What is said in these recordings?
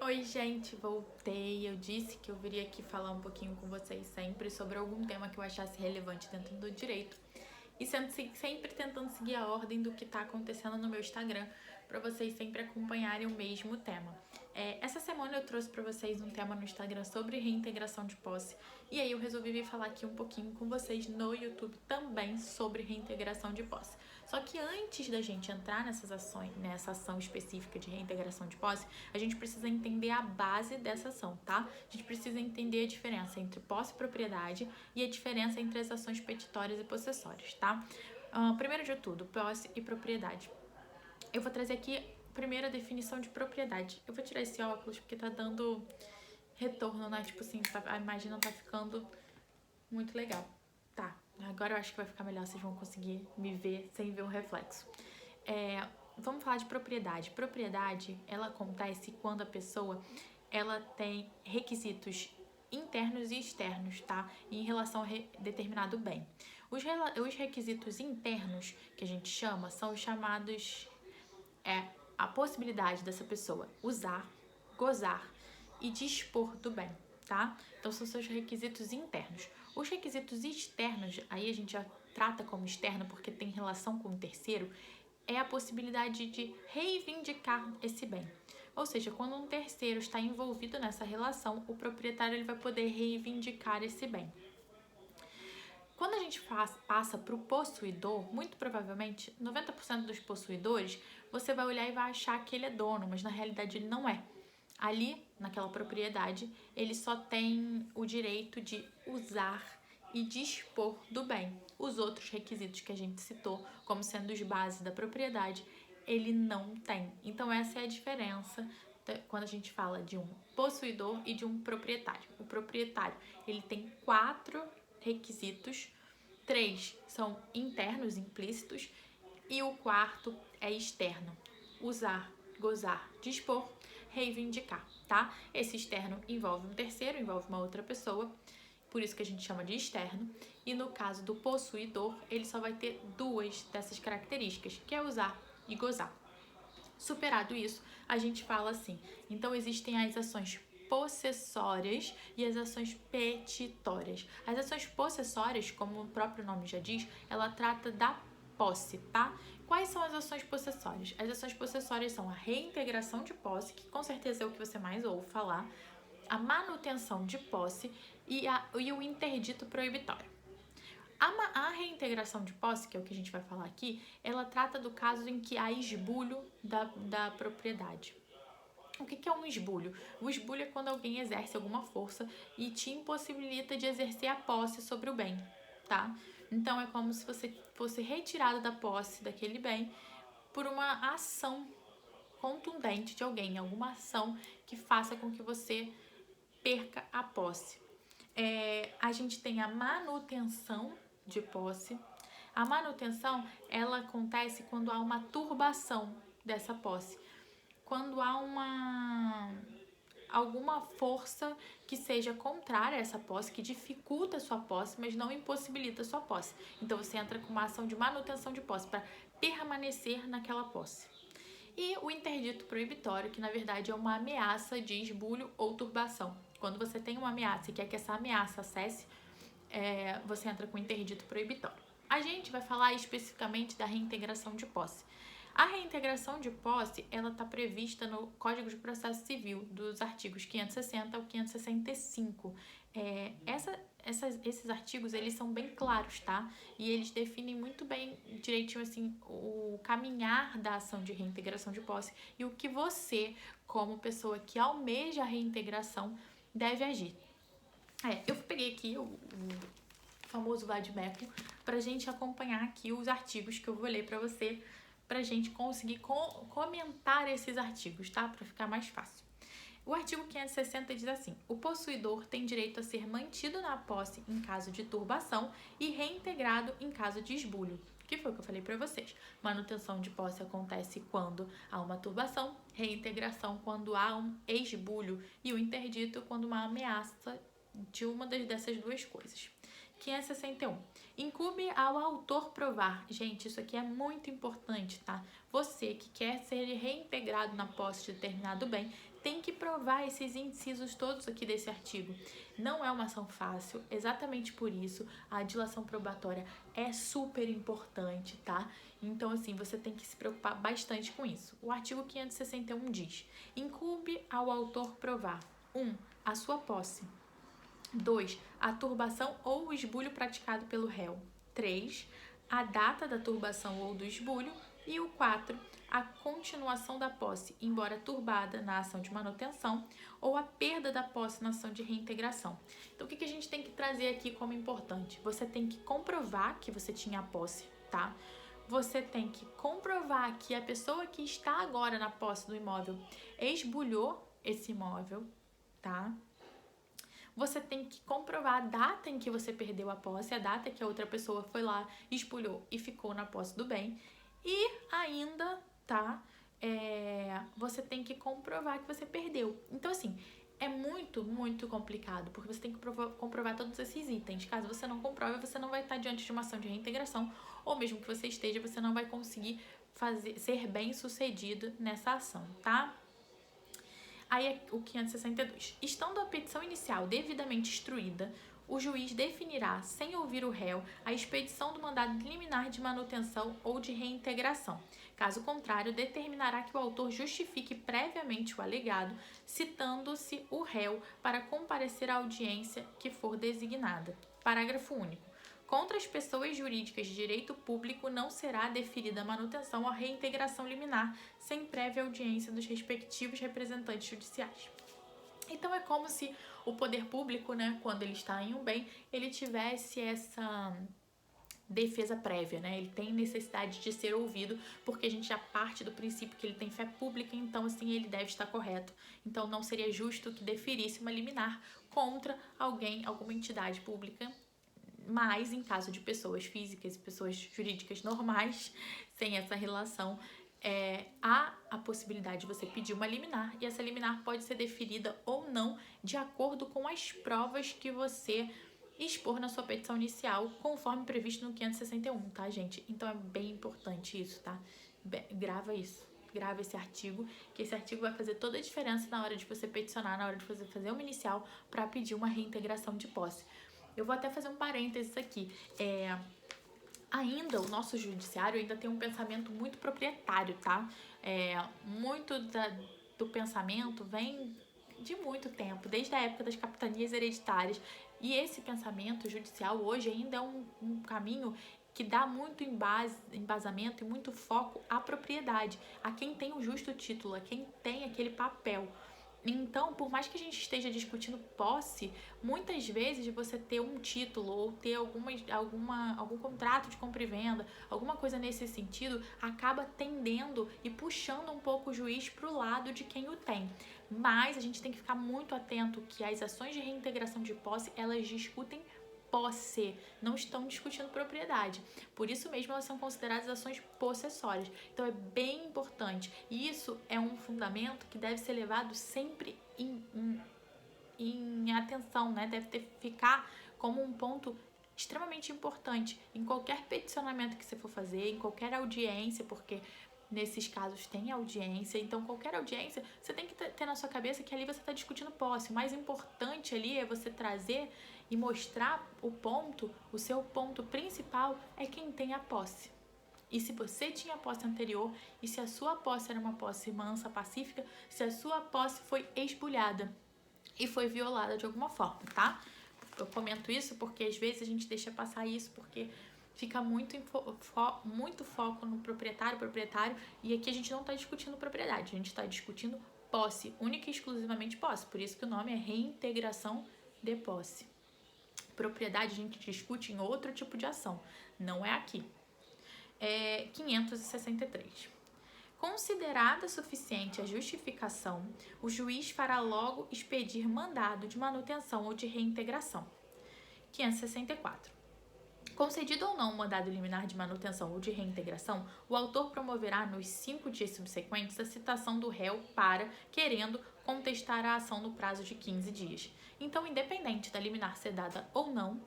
Oi, gente, voltei. Eu disse que eu viria aqui falar um pouquinho com vocês sempre sobre algum tema que eu achasse relevante dentro do direito e sempre tentando seguir a ordem do que está acontecendo no meu Instagram para vocês sempre acompanharem o mesmo tema. Essa semana eu trouxe para vocês um tema no Instagram sobre reintegração de posse e aí eu resolvi vir falar aqui um pouquinho com vocês no YouTube também sobre reintegração de posse. Só que antes da gente entrar nessa ação específica de reintegração de posse, a gente precisa entender a base dessa ação, tá? A gente precisa entender a diferença entre posse e propriedade e a diferença entre as ações petitórias e possessórias, tá? Primeiro de tudo, posse e propriedade. Eu vou trazer aqui primeiro a definição de propriedade. Eu vou tirar esse óculos porque tá dando retorno, né? Tipo assim, a imagem não tá ficando muito legal. Tá, agora eu acho que vai ficar melhor, vocês vão conseguir me ver sem ver o reflexo. Vamos falar de propriedade. Propriedade, ela acontece quando a pessoa ela tem requisitos internos e externos, tá? Em relação a determinado bem. Os requisitos internos, que a gente chama, são os chamados a possibilidade dessa pessoa usar, gozar e dispor do bem, tá? Então são seus requisitos internos. Os requisitos externos, aí a gente já trata como externo porque tem relação com o terceiro, é a possibilidade de reivindicar esse bem. Ou seja, quando um terceiro está envolvido nessa relação, o proprietário ele vai poder reivindicar esse bem. Quando a gente passa para o possuidor, muito provavelmente 90% dos possuidores, você vai olhar e vai achar que ele é dono, mas na realidade ele não é. Ali, naquela propriedade, ele só tem o direito de usar e dispor do bem. Os outros requisitos que a gente citou, como sendo os bases da propriedade, ele não tem. Então essa é a diferença quando a gente fala de um possuidor e de um proprietário. O proprietário, ele tem 4 requisitos, 3 são internos, implícitos, e o quarto é externo: usar, gozar, dispor, reivindicar, tá? Esse externo envolve um terceiro, envolve uma outra pessoa, por isso que a gente chama de externo, e no caso do possuidor, ele só vai ter 2 dessas características, que é usar e gozar. Superado isso, a gente fala assim: então existem as ações possessórias e as ações petitórias. As ações possessórias, como o próprio nome já diz, ela trata da posse, tá? Quais são as ações possessórias? As ações possessórias são a reintegração de posse, que com certeza é o que você mais ouve falar, a manutenção de posse e o interdito proibitório. A reintegração de posse, que é o que a gente vai falar aqui, ela trata do caso em que há esbulho da propriedade. O que é um esbulho? O esbulho é quando alguém exerce alguma força e te impossibilita de exercer a posse sobre o bem, tá? Então é como se você fosse retirado da posse daquele bem por uma ação contundente de alguém, alguma ação que faça com que você perca a posse. A gente tem a manutenção de posse. A manutenção, ela acontece quando há uma turbação dessa posse. Quando há alguma força que seja contrária a essa posse, que dificulta a sua posse, mas não impossibilita a sua posse. Então você entra com uma ação de manutenção de posse para permanecer naquela posse. E o interdito proibitório, que na verdade é uma ameaça de esbulho ou turbação. Quando você tem uma ameaça e quer que essa ameaça cesse, você entra com o interdito proibitório. A gente vai falar especificamente da reintegração de posse. A reintegração de posse, ela está prevista no Código de Processo Civil, dos artigos 560 ao 565. Esses artigos, eles são bem claros, tá? E eles definem muito bem, direitinho, assim, o caminhar da ação de reintegração de posse e o que você, como pessoa que almeja a reintegração, deve agir. Eu peguei aqui o famoso vade-mecum pra gente acompanhar aqui os artigos que eu vou ler pra você, pra gente conseguir comentar esses artigos, tá? Pra ficar mais fácil. O artigo 560 diz assim: o possuidor tem direito a ser mantido na posse em caso de turbação e reintegrado em caso de esbulho. Que foi o que eu falei para vocês. Manutenção de posse acontece quando há uma turbação, reintegração quando há um esbulho e o interdito quando há uma ameaça de uma dessas duas coisas. 561. Incumbe ao autor provar. Gente, isso aqui é muito importante, tá? Você que quer ser reintegrado na posse de determinado bem, tem que provar esses incisos todos aqui desse artigo. Não é uma ação fácil, exatamente por isso a dilação probatória é super importante, tá? Então, assim, você tem que se preocupar bastante com isso. O artigo 561 diz: incumbe ao autor provar 1. A sua posse. 2. A turbação ou o esbulho praticado pelo réu. 3. A data da turbação ou do esbulho. E o 4. A continuação da posse, embora turbada na ação de manutenção, ou a perda da posse na ação de reintegração. Então, o que a gente tem que trazer aqui como importante? Você tem que comprovar que você tinha a posse, tá? Você tem que comprovar que a pessoa que está agora na posse do imóvel esbulhou esse imóvel, tá? Você tem que comprovar a data em que você perdeu a posse, a data que a outra pessoa foi lá, espulhou e ficou na posse do bem. E ainda, tá? Você tem que comprovar que você perdeu. Então, assim, é muito, muito complicado, porque você tem que comprovar todos esses itens. Caso você não comprove, você não vai estar diante de uma ação de reintegração, ou mesmo que você esteja, você não vai conseguir ser bem sucedido nessa ação, tá? Aí é o 562. Estando a petição inicial devidamente instruída, o juiz definirá, sem ouvir o réu, a expedição do mandado liminar de manutenção ou de reintegração. Caso contrário, determinará que o autor justifique previamente o alegado, citando-se o réu para comparecer à audiência que for designada. Parágrafo único. Contra as pessoas jurídicas de direito público não será deferida a manutenção ou a reintegração liminar sem prévia audiência dos respectivos representantes judiciais. Então é como se o poder público, né, quando ele está em um bem, ele tivesse essa defesa prévia, né? Ele tem necessidade de ser ouvido, porque a gente já parte do princípio que ele tem fé pública, então assim ele deve estar correto. Então não seria justo que deferisse uma liminar contra alguém, alguma entidade pública. Mas, em caso de pessoas físicas e pessoas jurídicas normais, sem essa relação, há a possibilidade de você pedir uma liminar, e essa liminar pode ser deferida ou não de acordo com as provas que você expor na sua petição inicial, conforme previsto no 561, tá, gente? Então, é bem importante isso, tá? Grava isso. Grava esse artigo, que esse artigo vai fazer toda a diferença na hora de você peticionar, na hora de você fazer uma inicial para pedir uma reintegração de posse. Eu vou até fazer um parênteses aqui. Ainda o nosso judiciário ainda tem um pensamento muito proprietário, tá? Muito do pensamento vem de muito tempo, desde a época das capitanias hereditárias. E esse pensamento judicial hoje ainda é um caminho que dá muito embasamento e muito foco à propriedade, a quem tem o justo título, a quem tem aquele papel. Então, por mais que a gente esteja discutindo posse, muitas vezes você ter um título ou ter algum contrato de compra e venda, alguma coisa nesse sentido, acaba tendendo e puxando um pouco o juiz para o lado de quem o tem. Mas a gente tem que ficar muito atento que as ações de reintegração de posse, elas discutem posse, não estão discutindo propriedade. Por isso mesmo elas são consideradas ações possessórias. Então é bem importante. E isso é um fundamento que deve ser levado sempre em atenção, né? Deve ficar como um ponto extremamente importante em qualquer peticionamento que você for fazer, em qualquer audiência, porque nesses casos tem audiência, então qualquer audiência você tem que ter na sua cabeça que ali você está discutindo posse. O mais importante ali é você trazer e mostrar o seu ponto principal é quem tem a posse. E se você tinha a posse anterior, e se a sua posse era uma posse mansa, pacífica, se a sua posse foi esbulhada e foi violada de alguma forma, tá? Eu comento isso porque às vezes a gente deixa passar isso porque fica muito foco no proprietário, e aqui a gente não está discutindo propriedade, a gente está discutindo posse, única e exclusivamente posse, por isso que o nome é reintegração de posse. Propriedade a gente discute em outro tipo de ação, não é aqui. 563. Considerada suficiente a justificação, o juiz fará logo expedir mandado de manutenção ou de reintegração. 564. Concedido ou não o mandado liminar de manutenção ou de reintegração, o autor promoverá nos 5 dias subsequentes a citação do réu para, querendo, contestar a ação no prazo de 15 dias. Então, independente da liminar ser dada ou não,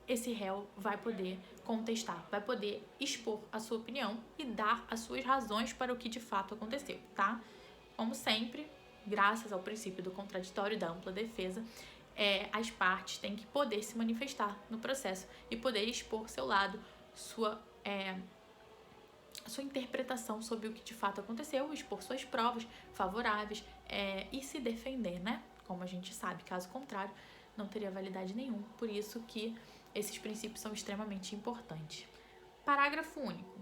esse réu vai poder contestar, vai poder expor a sua opinião e dar as suas razões para o que de fato aconteceu, tá? Como sempre, graças ao princípio do contraditório e da ampla defesa, as partes têm que poder se manifestar no processo e poder expor seu lado, sua interpretação sobre o que de fato aconteceu, expor suas provas favoráveis e se defender, né? Como a gente sabe, caso contrário, não teria validade nenhuma. Por isso que esses princípios são extremamente importantes. Parágrafo único.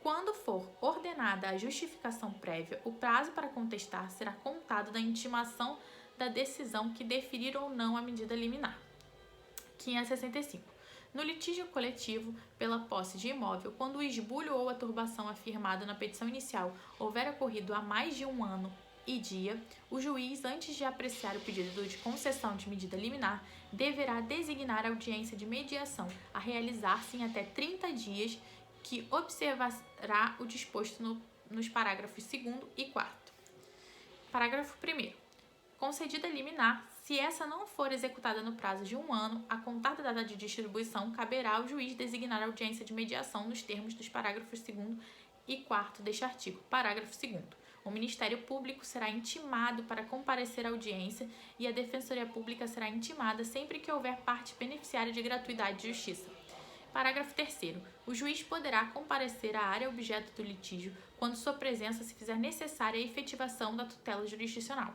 Quando for ordenada a justificação prévia, o prazo para contestar será contado da intimação da decisão que deferir ou não a medida liminar. 565. No litígio coletivo pela posse de imóvel, quando o esbulho ou a turbação afirmado na petição inicial houver ocorrido há mais de 1 ano e dia, o juiz, antes de apreciar o pedido de concessão de medida liminar, deverá designar audiência de mediação a realizar-se em até 30 dias, que observará o disposto nos parágrafos 2º e 4º. Parágrafo 1º. Concedida liminar, se essa não for executada no prazo de 1 ano, a contar da data de distribuição, caberá ao juiz designar audiência de mediação nos termos dos parágrafos 2º e 4º deste artigo. Parágrafo 2º. O Ministério Público será intimado para comparecer à audiência e a Defensoria Pública será intimada sempre que houver parte beneficiária de gratuidade de justiça. Parágrafo 3º. O juiz poderá comparecer à área objeto do litígio quando sua presença se fizer necessária à efetivação da tutela jurisdicional.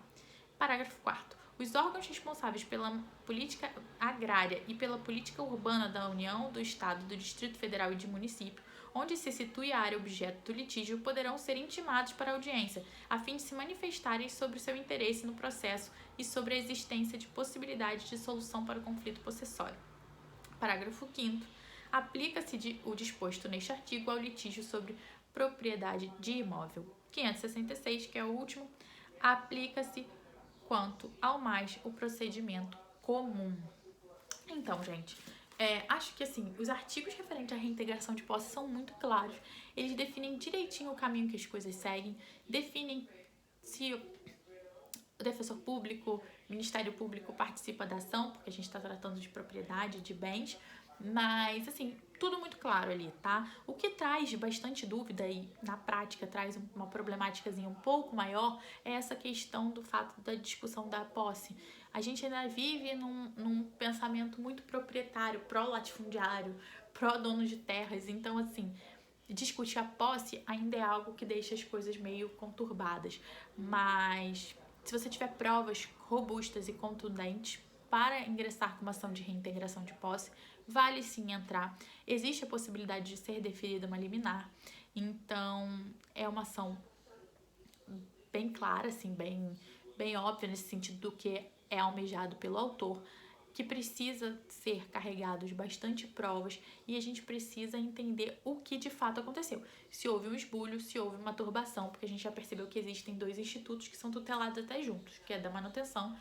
Parágrafo 4º. Os órgãos responsáveis pela política agrária e pela política urbana da União, do Estado, do Distrito Federal e de município, onde se situe a área objeto do litígio, poderão ser intimados para a audiência, a fim de se manifestarem sobre o seu interesse no processo e sobre a existência de possibilidade de solução para o conflito possessório. Parágrafo 5º. Aplica-se o disposto neste artigo ao litígio sobre propriedade de imóvel. 566, que é o último, aplica-se quanto ao mais o procedimento comum. Então, gente, acho que assim, os artigos referentes à reintegração de posse são muito claros. Eles definem direitinho o caminho que as coisas seguem, definem se o defensor público, o Ministério Público participa da ação, porque a gente está tratando de propriedade, de bens, mas, assim, tudo muito claro ali, tá? O que traz bastante dúvida e, na prática, traz uma problemáticazinha um pouco maior é essa questão do fato da discussão da posse. A gente ainda vive num pensamento muito proprietário, pró-latifundiário, pró-dono de terras. Então, assim, discutir a posse ainda é algo que deixa as coisas meio conturbadas. Mas, se você tiver provas robustas e contundentes para ingressar com uma ação de reintegração de posse, vale sim entrar. Existe a possibilidade de ser deferida uma liminar. Então, é uma ação bem clara, assim, bem óbvia nesse sentido do que é almejado pelo autor, que precisa ser carregado de bastante provas e a gente precisa entender o que de fato aconteceu. Se houve um esbulho, se houve uma turbação, porque a gente já percebeu que existem 2 institutos que são tutelados até juntos, que é da manutenção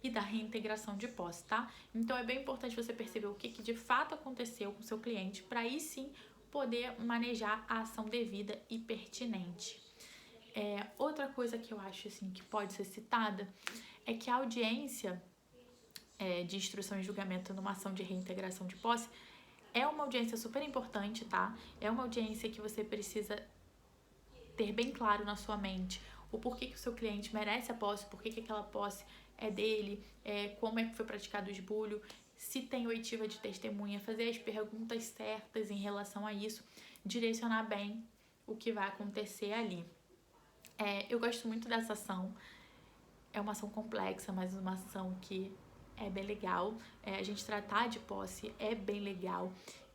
e da reintegração de posse, tá? Então, é bem importante você perceber o que de fato aconteceu com o seu cliente, para aí sim poder manejar a ação devida e pertinente. Outra coisa que eu acho assim, que pode ser citada é que a audiência de instrução e julgamento numa ação de reintegração de posse é uma audiência super importante, tá? É uma audiência que você precisa ter bem claro na sua mente o porquê que o seu cliente merece a posse, porquê que aquela posse é dele, como é que foi praticado o esbulho, se tem oitiva de testemunha, fazer as perguntas certas em relação a isso, direcionar bem o que vai acontecer ali. Eu gosto muito dessa ação, é uma ação complexa, mas uma ação que é bem legal. A gente tratar de posse é bem legal.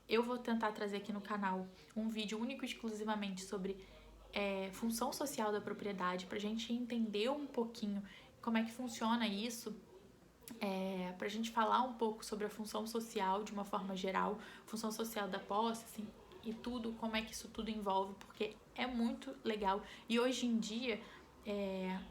Eu vou tentar trazer aqui no canal um vídeo único e exclusivamente sobre função social da propriedade, pra gente entender um pouquinho como é que funciona isso, pra gente falar um pouco sobre a função social de uma forma geral, função social da posse, assim, e tudo, como é que isso tudo envolve, porque é muito legal. E hoje em dia,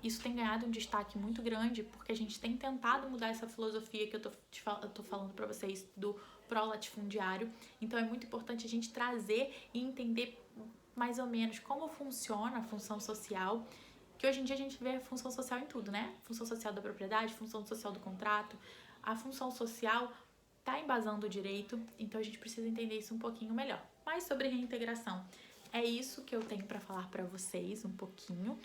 isso tem ganhado um destaque muito grande, porque a gente tem tentado mudar essa filosofia que eu tô falando pra vocês, do pró-latifundiário. Então, é muito importante a gente trazer e entender mais ou menos como funciona a função social, que hoje em dia a gente vê a função social em tudo, né? Função social da propriedade, função social do contrato. A função social tá embasando o direito, então a gente precisa entender isso um pouquinho melhor. Mas sobre reintegração, é isso que eu tenho para falar para vocês um pouquinho.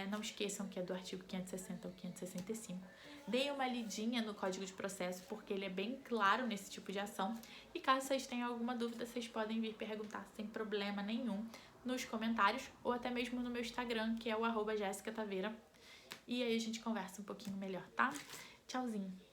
Não esqueçam que é do artigo 560 ao 565. Deem uma lidinha no Código de Processo, porque ele é bem claro nesse tipo de ação. E caso vocês tenham alguma dúvida, vocês podem vir perguntar sem problema nenhum nos comentários ou até mesmo no meu Instagram, que é o @JessicaTaveira. E aí a gente conversa um pouquinho melhor, tá? Tchauzinho!